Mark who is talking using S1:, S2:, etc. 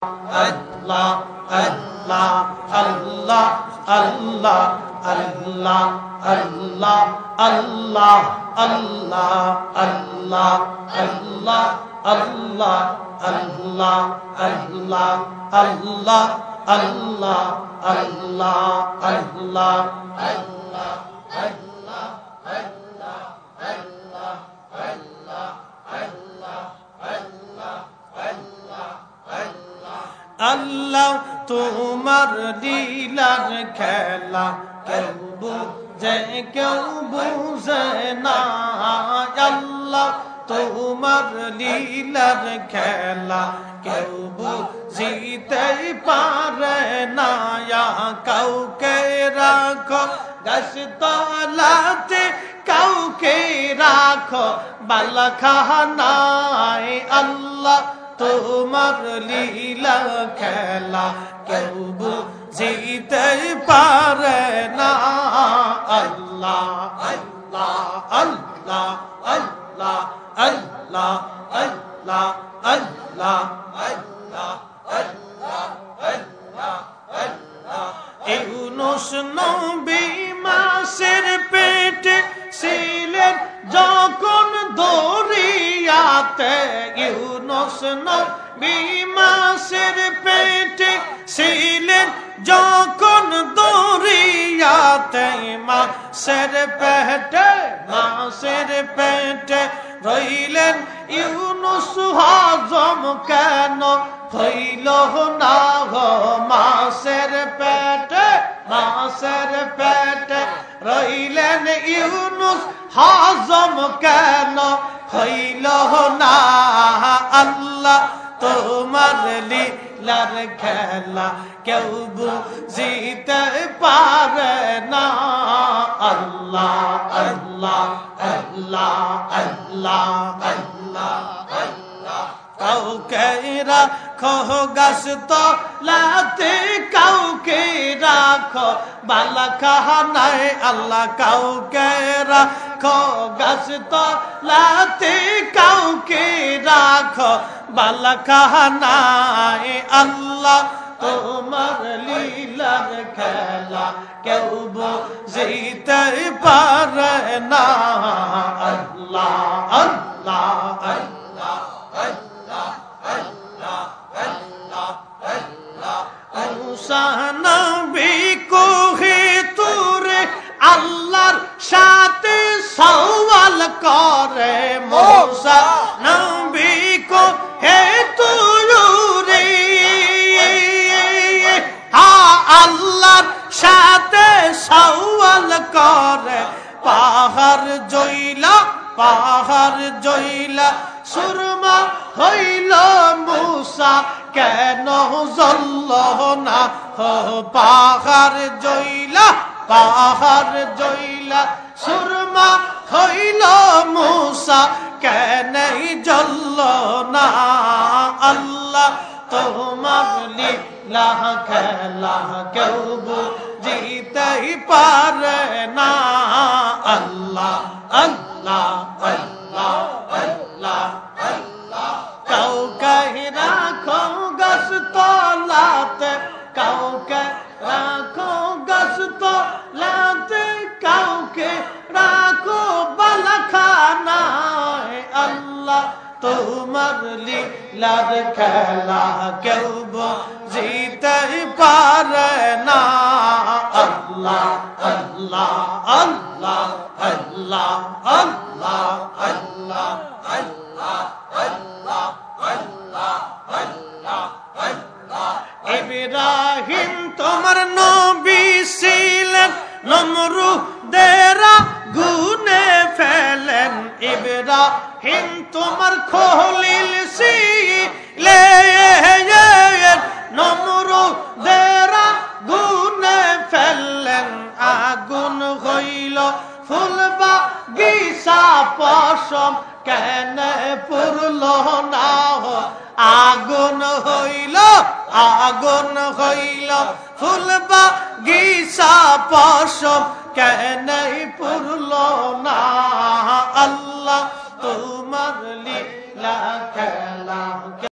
S1: Allah, Allah, Allah, Allah, Allah, Allah, Allah, Allah, Allah, Allah, Allah, Allah, Allah, Allah, Allah, Allah, Allah, আল্লাহ তোমার লীলার খেলা কেউ বুঝে কেউ বুঝে না আল্লাহ তোমার লীলার খেলা কেউ বুঝিতে পারে না কাউকে রাখো গাছতলাতে কাউকে রাখো বালাখানায় আল্লাহ তোমার লীলা খেলা কেউ বুঝিতে পারে না আল্লাহ আল্লাহ আল্লাহ আল্লাহ আল্লাহ আল্লাহ আল্লাহ আল্লাহ আল্লাহ আল্লাহ আল্লাহ ইউনুস নবী মাছের পেটে ছিলেন যখন দরিয়াতে ইউনুস নবী মাছের পেটে ছিলেন যখন দরিয়াতে মাছের পেটে রইলেন ইউনুস হজম কেন হইল না গো মাছের পেটে রইলেন ইউনুস হজম কেন হইল না আল্লাহ তোমার লীলার খেলা কেউ বুঝিতে পারে না আল্লাহ আল্লাহ আল্লাহ আল্লাহ আল্লাহ আল্লাহ কাউকে রাখো গাছতলাতে কাউকে রাখো বালাখানায় আল্লাহ কাউকে রাখো গাছতলাতে কাউকে রাখো বালাখানায় আল্লাহ তোমার লীলার খেলা কেউ বুঝিতে পারে না আল্লাহ আল্লাহ আল্লাহ আল্লাহ আল্লাহ আল্লাহ আল্লাহ মুসা নবী কোহে তুরে আল্লাহর সাথে সওয়াল করে মুসা নবী কোহে তুরে আল্লাহর সাথে সওয়াল করে পাহাড় জইলা সুরমা হইল মুসা কেন জ্বলল না পাহাড় জইলা সুরমা হইল মুসা কেন জ্বলল না আল্লাহ তোমার লীলা খেলা কেউ বুঝিতে পারে না আল্লাহ আল্লাহ আল্লাহ আল্লাহ আল্লাহ কাউকে রাখো গাছতলাতে কাউকে রাখো গাছতলাতে কাউকে রাখো বালাখানায় আল্লাহ তোমার লীলার খেলা কেউ বুঝিতে পারে না আল্লাহ আল্লাহ আল্লাহ আল্লাহ আল্লাহ আল্লাহ আল্লাহ আল্লাহ আল্লাহ আল্লাহ আল্লাহ ইব্রাহিম তোমার নবী ছিলেন নমরুদের গুনে ফেলেন ইব্রাহিম তোমার খলিল ছিলেন নমরুদের গুনে ফেললেন আগুন হইল ফুল বাগিচা পশম কেন পুরল না আগুন হইল ফুল বাগিচা পশম কেন পুরল না আল্লাহ তোমার লীলা খেলা